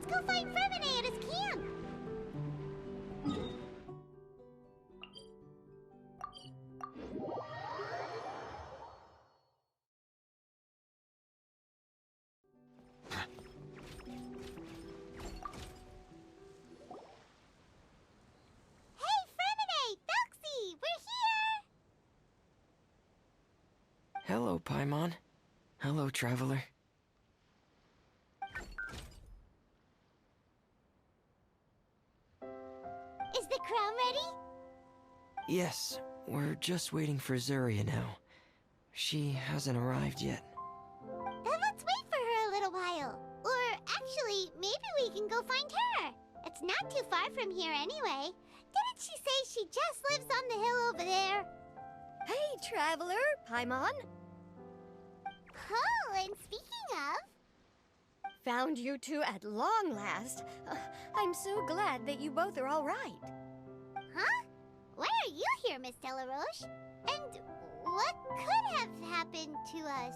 go find Fremine at his camp! Hey, Fremine! Thelxie! We're here! Hello, Paimon. Hello, traveler. Is the crown ready? Yes, we're just waiting for Zuria now. She hasn't arrived yet. Then let's wait for her a little while. Or actually, maybe we can go find her. It's not too far from here anyway. Didn't she say she just lives on the hill over there? Hey, traveler, Paimon. Oh, and speaking of... Found you two at long last. I'm so glad that you both are all right. Huh? Why are you here, Miss Delaroche? And what could have happened to us?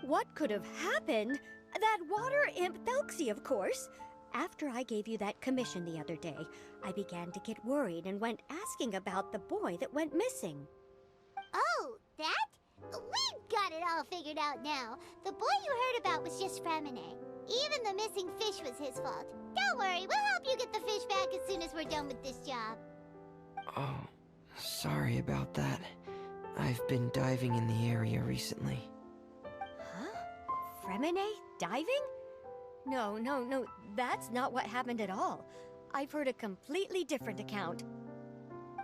What could have happened? That water imp Thelxie, of course. After I gave you that commission the other day, I began to get worried and went asking about the boy that went missing. Oh, that? We've got it all figured out now. The boy you heard about was just Fremine. Even the missing fish was his fault. Don't worry, we'll help you get the fish back as soon as we're done with this job. Oh, sorry about that. I've been diving in the area recently. Huh? Fremine diving? No, that's not what happened at all. I've heard a completely different account.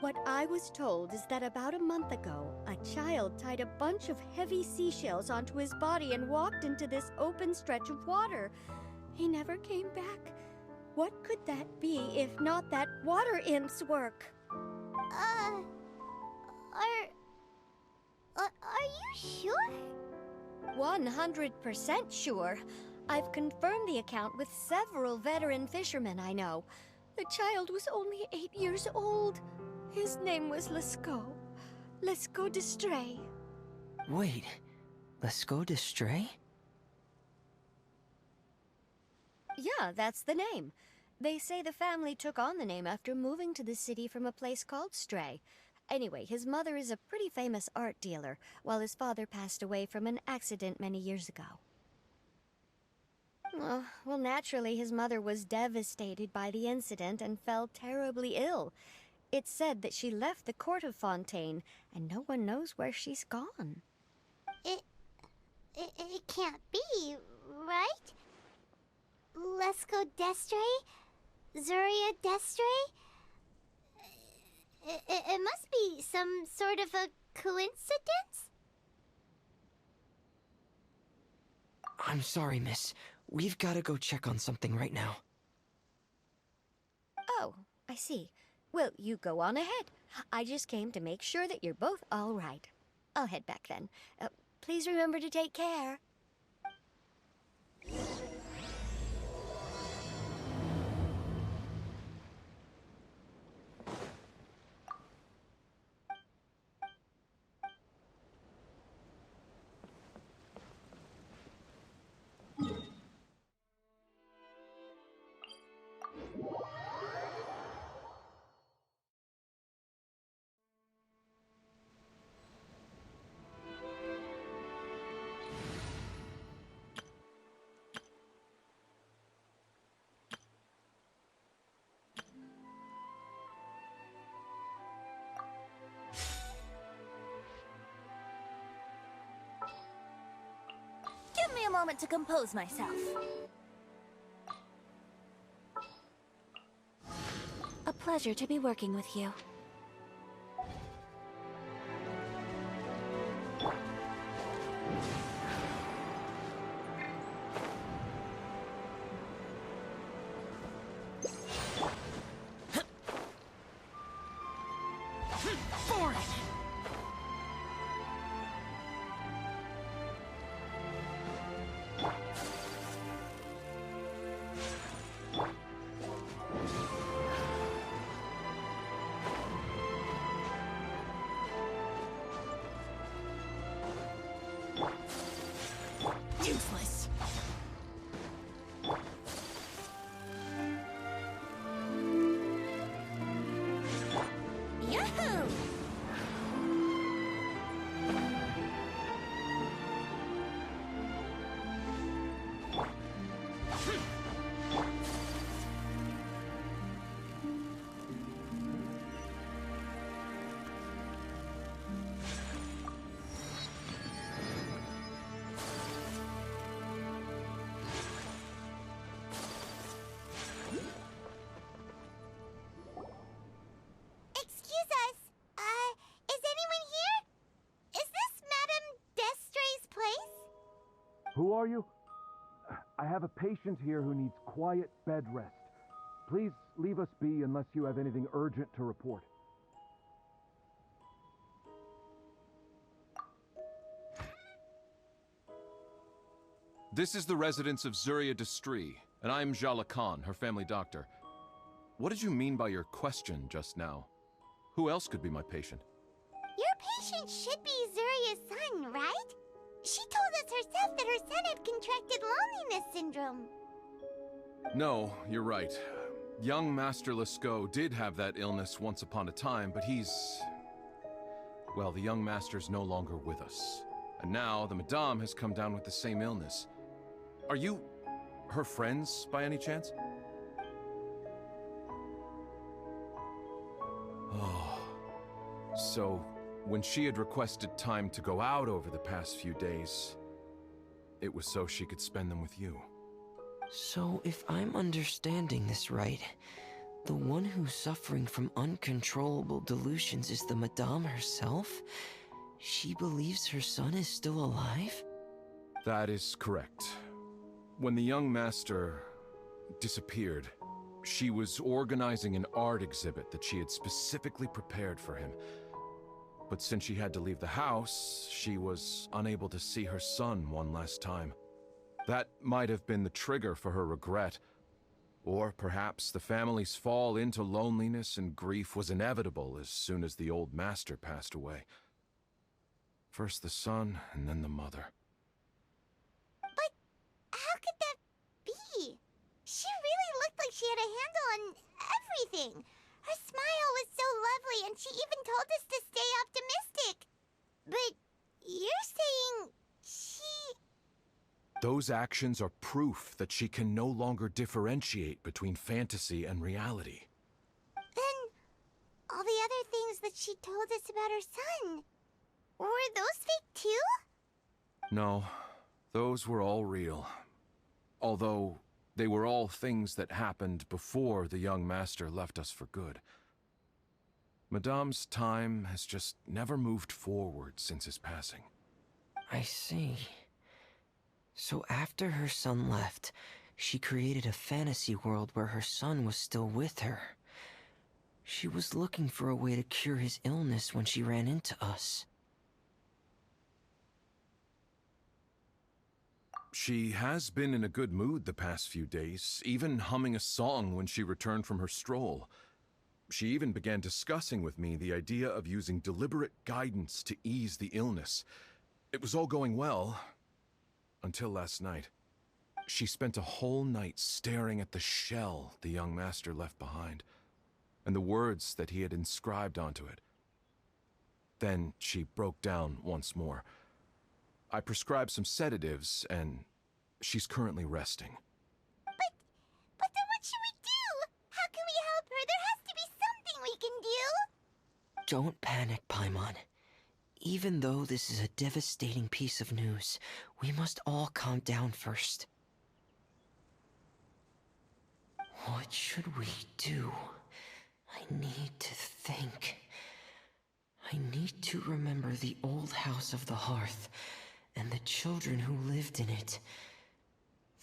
What I was told is that about a month ago, a child tied a bunch of heavy seashells onto his body and walked into this open stretch of water. He never came back. What could that be if not that water imp's work? Are you sure? 100% sure. I've confirmed the account with several veteran fishermen I know. The child was only 8 years old. His name was Lescaut. Lescaut d'Estray. Wait, Lescaut d'Estray? Yeah, that's the name. They say the family took on the name after moving to the city from a place called Stray. Anyway, his mother is a pretty famous art dealer, while his father passed away from an accident many years ago. Well, naturally, his mother was devastated by the incident and fell terribly ill. It's said that she left the court of Fontaine, and no one knows where she's gone. It can't be, right? Lescaut d'Estray? Zuria d'Estray? It must be some sort of a coincidence? I'm sorry, miss. We've got to go check on something right now. Oh, I see. Well, you go on ahead. I just came to make sure that you're both all right. I'll head back then. Please remember to take care. Give me a moment to compose myself. A pleasure to be working with you. Forward! Who are you? I have a patient here who needs quiet bed rest. Please leave us be unless you have anything urgent to report. This is the residence of Zuria Destri, and I'm Jala Khan, her family doctor. What did you mean by your question just now? Who else could be my patient? Your patient should be Zuria's son, right? She told us herself that her son had contracted loneliness syndrome. No, you're right. Young Master Lescaut did have that illness once upon a time, but well, the young master's no longer with us. And now the Madame has come down with the same illness. Are you her friends, by any chance? Oh. So, when she had requested time to go out over the past few days, it was so she could spend them with you. So, if I'm understanding this right, the one who's suffering from uncontrollable delusions is the Madame herself? She believes her son is still alive? That is correct. When the young master disappeared, she was organizing an art exhibit that she had specifically prepared for him. But since she had to leave the house, she was unable to see her son one last time. That might have been the trigger for her regret. Or perhaps the family's fall into loneliness and grief was inevitable as soon as the old master passed away. First the son, and then the mother. But how could that be? She really looked like she had a handle on everything. Her smile was so lovely, and she even told us to stay optimistic. But you're saying she... Those actions are proof that she can no longer differentiate between fantasy and reality. Then, all the other things that she told us about her son, were those fake too? No, those were all real. Although, they were all things that happened before the young master left us for good. Madame's time has just never moved forward since his passing. I see. So after her son left, she created a fantasy world where her son was still with her. She was looking for a way to cure his illness when she ran into us. She has been in a good mood the past few days, even humming a song when she returned from her stroll. She even began discussing with me the idea of using deliberate guidance to ease the illness. It was all going well, until last night. She spent a whole night staring at the shell the young master left behind, and the words that he had inscribed onto it. Then she broke down once more. I prescribed some sedatives, and she's currently resting. But then what should we do? How can we help her? There has to be something we can do! Don't panic, Paimon. Even though this is a devastating piece of news, we must all calm down first. What should we do? I need to think. I need to remember the old house of the hearth, and the children who lived in it.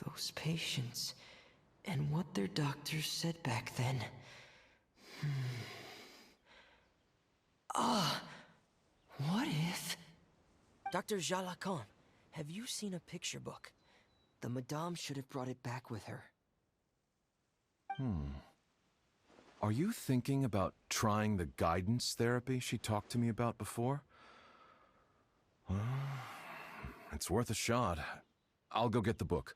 Those patients, and what their doctors said back then. What if... Dr. Jalakan, have you seen a picture book? The Madame should have brought it back with her. Are you thinking about trying the guidance therapy she talked to me about before? It's worth a shot. I'll go get the book.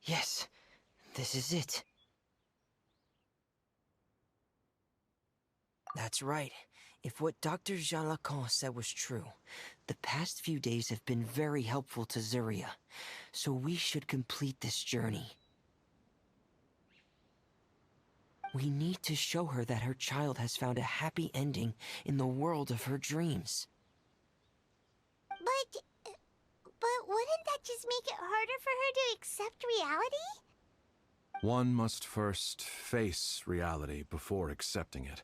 Yes, this is it. That's right. If what Dr. Jalacan said was true, the past few days have been very helpful to Zuria, so we should complete this journey. We need to show her that her child has found a happy ending in the world of her dreams. But wouldn't that just make it harder for her to accept reality? One must first face reality before accepting it.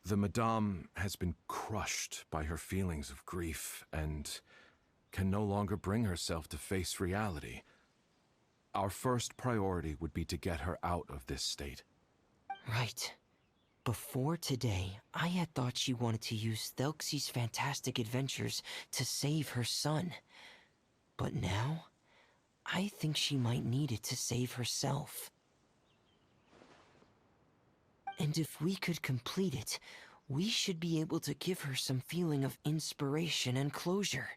The Madame has been crushed by her feelings of grief and can no longer bring herself to face reality. Our first priority would be to get her out of this state. Right. Before today, I had thought she wanted to use Thelxie's fantastic adventures to save her son. But now, I think she might need it to save herself. And if we could complete it, we should be able to give her some feeling of inspiration and closure.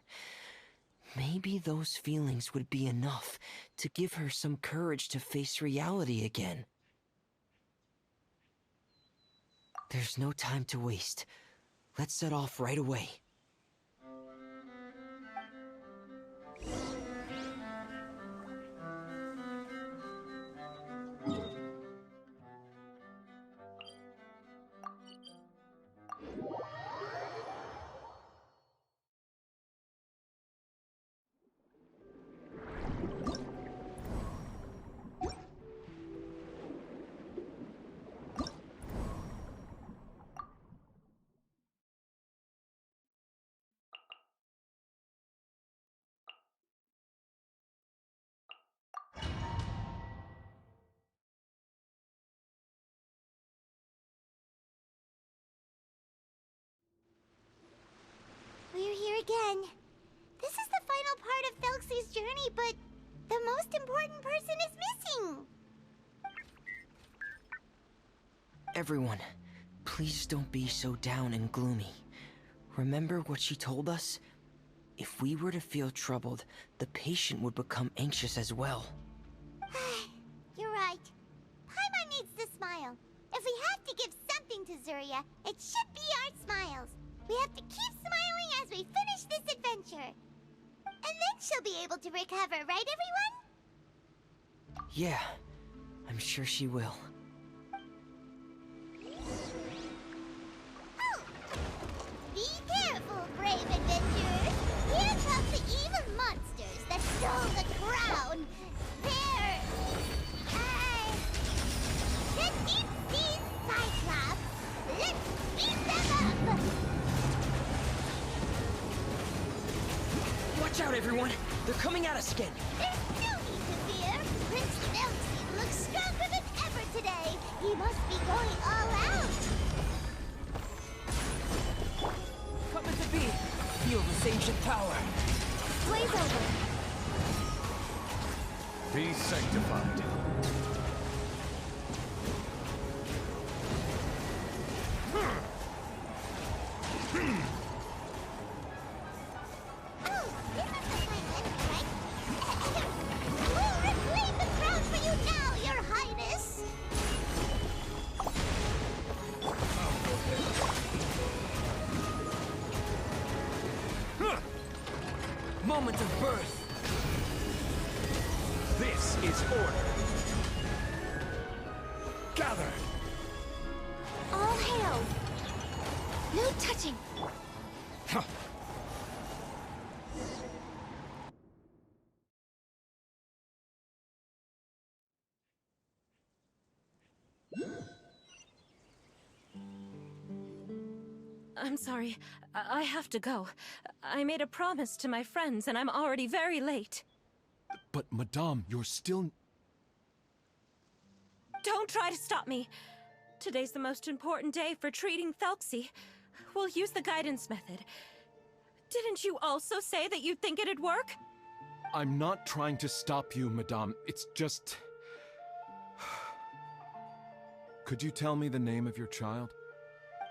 Maybe those feelings would be enough to give her some courage to face reality again. There's no time to waste. Let's set off right away. We're here again. This is the final part of Thelxie's journey, but the most important person is missing. Everyone, please don't be so down and gloomy. Remember what she told us? If we were to feel troubled, the patient would become anxious as well. You're right. Paimon needs to smile. If we have to give something to Zuria, it should be our smiles. We have to keep smiling as we finish this adventure. And then she'll be able to recover, right everyone? Yeah, I'm sure she will. Oh! Be careful, brave adventurers! Here come the evil monsters that stole the crown! They're... the Deep Sea Cyclops! Let's beat them up! Watch out, everyone! They're coming at us again! There's no need to fear! Prince Thelxie looks stronger than ever today! He must be going all out! Come at the beat! Feel this ancient power! Blaze over! Be sanctified. Oh, this is the plan, right? We'll reclaim the crown for you now, Your Highness! Moment of birth! This is order. Gather! All hail! No touching! I'm sorry. I have to go. I made a promise to my friends, and I'm already very late. But, Madame, you're still... Don't try to stop me. Today's the most important day for treating Thelxie. We'll use the guidance method. Didn't you also say that you'd think it'd work? I'm not trying to stop you, Madame. It's just... Could you tell me the name of your child?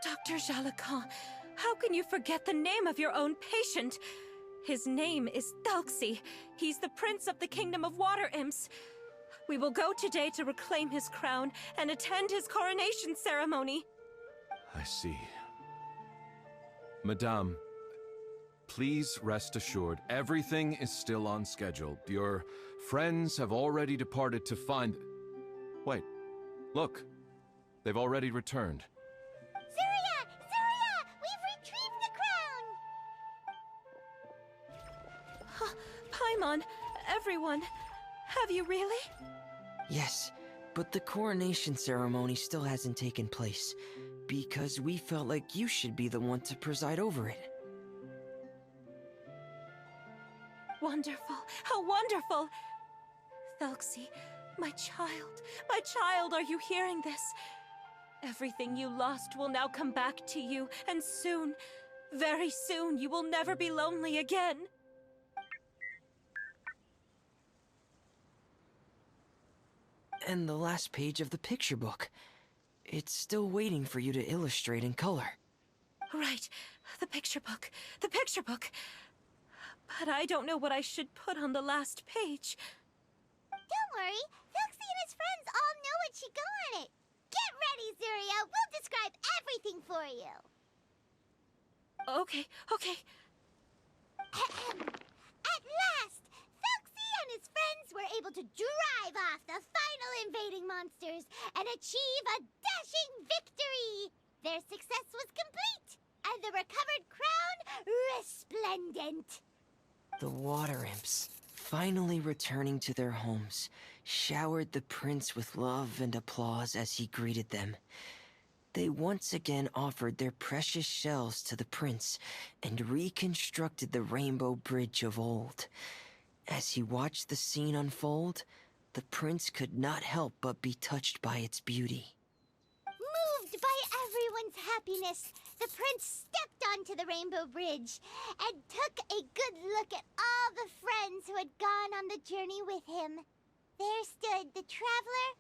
Dr. Jalacan, how can you forget the name of your own patient? His name is Thelxie. He's the prince of the kingdom of water imps. We will go today to reclaim his crown and attend his coronation ceremony. I see. Madame, please rest assured, everything is still on schedule. Your friends have already departed to find... Wait, look. They've already returned. Zuria! Zuria! We've retrieved the crown! Paimon, everyone, have you really? Yes, but the coronation ceremony still hasn't taken place. because we felt like you should be the one to preside over it. Wonderful! How wonderful! Thelxie, my child, are you hearing this? Everything you lost will now come back to you, and soon, very soon, you will never be lonely again. And the last page of the picture book. It's still waiting for you to illustrate in color. Right, the picture book. But I don't know what I should put on the last page. Don't worry, Thelxie and his friends all know what should go on it. Get ready, Zuria. We'll describe everything for you. Okay. At last, Thelxie and his friends were able to drive off the final invading monsters and achieve a dashing victory. Their success was complete, and the recovered crown resplendent. The water imps, finally returning to their homes, showered the prince with love and applause as he greeted them. They once again offered their precious shells to the prince and reconstructed the rainbow bridge of old. As he watched the scene unfold, the prince could not help but be touched by its beauty. Moved by everyone's happiness, the prince stepped onto the rainbow bridge and took a good look at all the friends who had gone on the journey with him. There stood the traveler,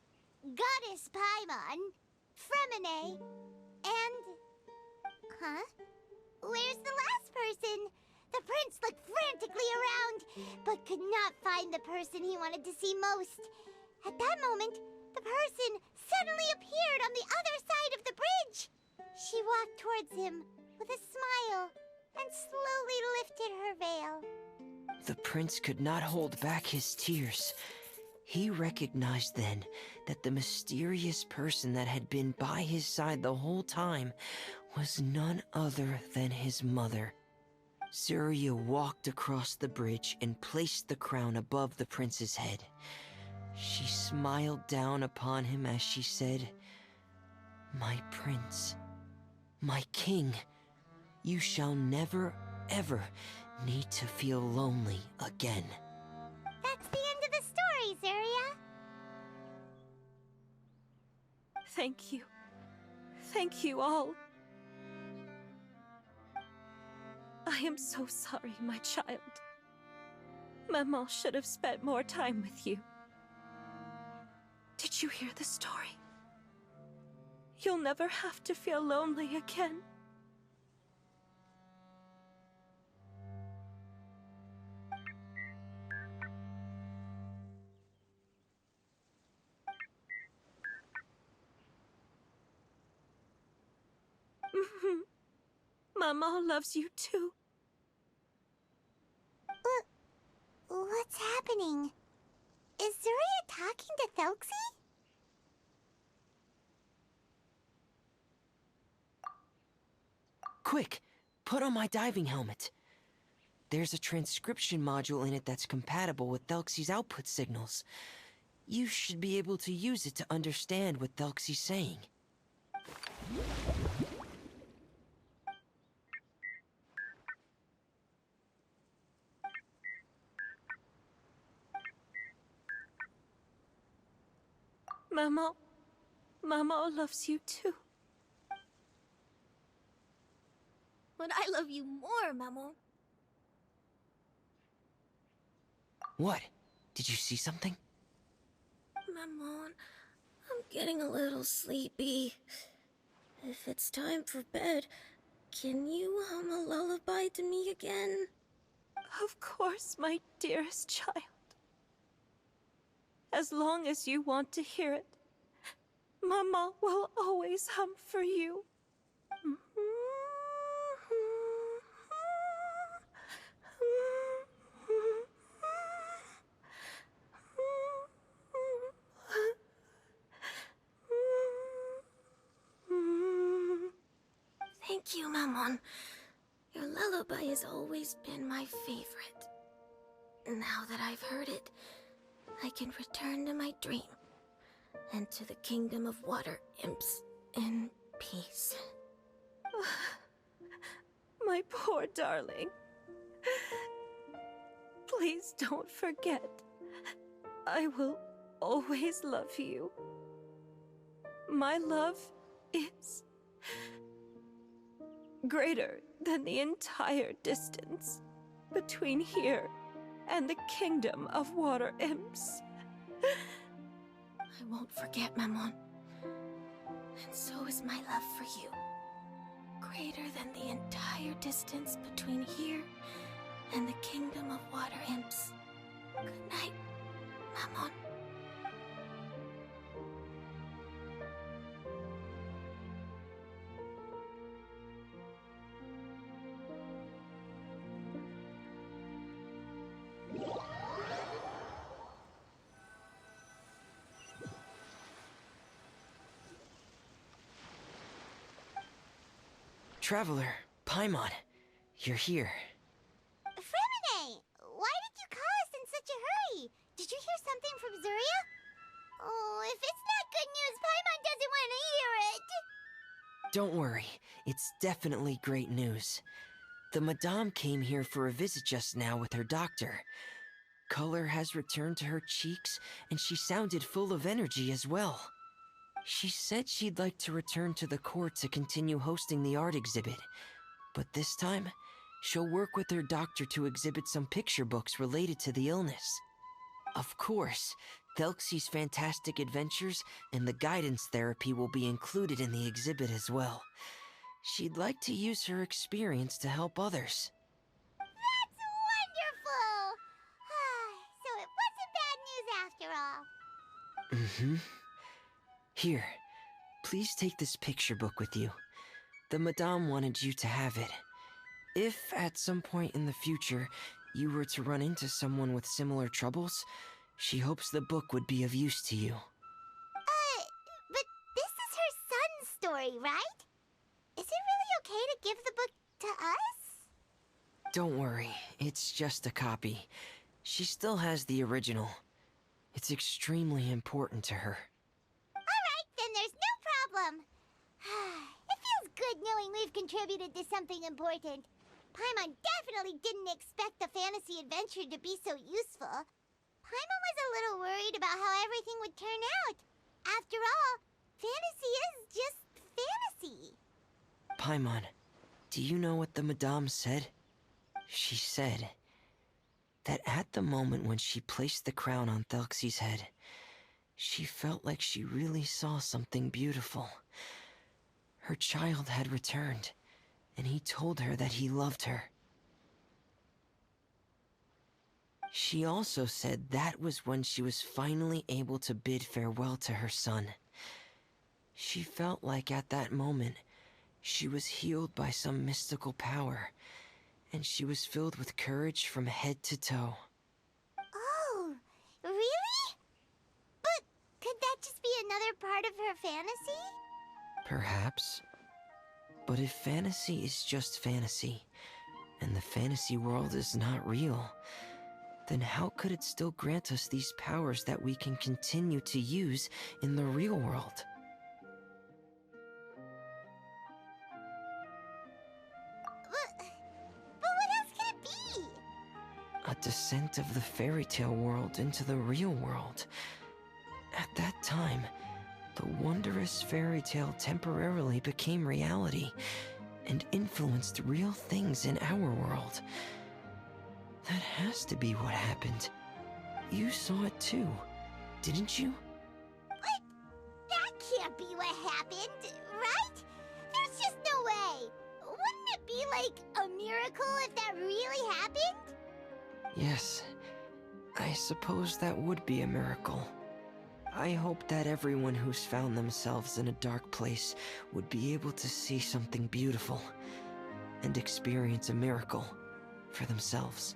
Goddess Paimon, Fremine, and... Huh? Where's the last person? The prince looked frantically around, but could not find the person he wanted to see most. At that moment, the person suddenly appeared on the other side of the bridge. She walked towards him with a smile and slowly lifted her veil. The prince could not hold back his tears. He recognized then that the mysterious person that had been by his side the whole time was none other than his mother. Zuria walked across the bridge and placed the crown above the prince's head. She smiled down upon him as she said, "My prince, my king, you shall never, ever need to feel lonely again." That's the end of the story, Zuria. Thank you. Thank you all. I am so sorry, my child. Maman should have spent more time with you. Did you hear the story? You'll never have to feel lonely again. Maman loves you too. What's happening? Is Zuria talking to Thelxie? Quick, put on my diving helmet. There's a transcription module in it that's compatible with Thelxie's output signals. You should be able to use it to understand what Thelxie's saying. Maman loves you too. But I love you more, Maman. What? Did you see something? Maman, I'm getting a little sleepy. If it's time for bed, can you hum a lullaby to me again? Of course, my dearest child. As long as you want to hear it, Mama will always hum for you. Thank you, Maman. Your lullaby has always been my favorite. Now that I've heard it, I can return to my dream and to the kingdom of water imps in peace. My poor darling. Please don't forget. I will always love you. My love is greater than the entire distance between here and the kingdom of water imps. I won't forget, Mammon. And so is my love for you. Greater than the entire distance between here and the kingdom of water imps. Good night, Mammon. Traveler, Paimon, you're here. Fremine, why did you call us in such a hurry? Did you hear something from Zuria? Oh, if it's not good news, Paimon doesn't want to hear it. Don't worry, it's definitely great news. The Madame came here for a visit just now with her doctor. Color has returned to her cheeks, and she sounded full of energy as well. She said she'd like to return to the court to continue hosting the art exhibit. But this time, she'll work with her doctor to exhibit some picture books related to the illness. Of course, Thelxie's fantastic adventures and the guidance therapy will be included in the exhibit as well. She'd like to use her experience to help others. That's wonderful! So it wasn't bad news after all. Mm-hmm. Here, please take this picture book with you. The Madame wanted you to have it. If, at some point in the future, you were to run into someone with similar troubles, she hopes the book would be of use to you. But this is her son's story, right? Is it really okay to give the book to us? Don't worry, it's just a copy. She still has the original. It's extremely important to her. Alright, then there's no problem. It feels good knowing we've contributed to something important. Paimon definitely didn't expect the fantasy adventure to be so useful. Paimon was a little worried about how everything would turn out. After all, fantasy is just fantasy. Paimon, do you know what the Madame said? She said that at the moment when she placed the crown on Thelxie's head, she felt like she really saw something beautiful. Her child had returned, and he told her that he loved her. She also said that was when she was finally able to bid farewell to her son. She felt like at that moment, she was healed by some mystical power, and she was filled with courage from head to toe. Oh, really? But could that just be another part of her fantasy? Perhaps. But if fantasy is just fantasy, and the fantasy world is not real, then how could it still grant us these powers that we can continue to use in the real world? But what else could it be? A descent of the fairy tale world into the real world. At that time, the wondrous fairy tale temporarily became reality and influenced real things in our world. That has to be what happened. You saw it too, didn't you? What? That can't be what happened, right? There's just no way. Wouldn't it be like a miracle if that really happened? Yes, I suppose that would be a miracle. I hope that everyone who's found themselves in a dark place would be able to see something beautiful and experience a miracle for themselves.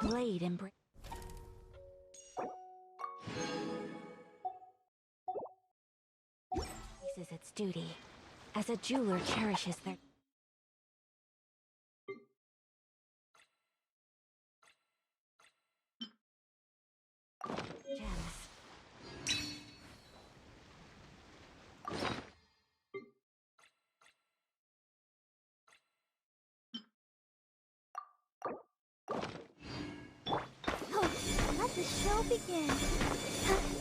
blade embraces its duty, as a jeweler cherishes their gems. Oh, let the show begin.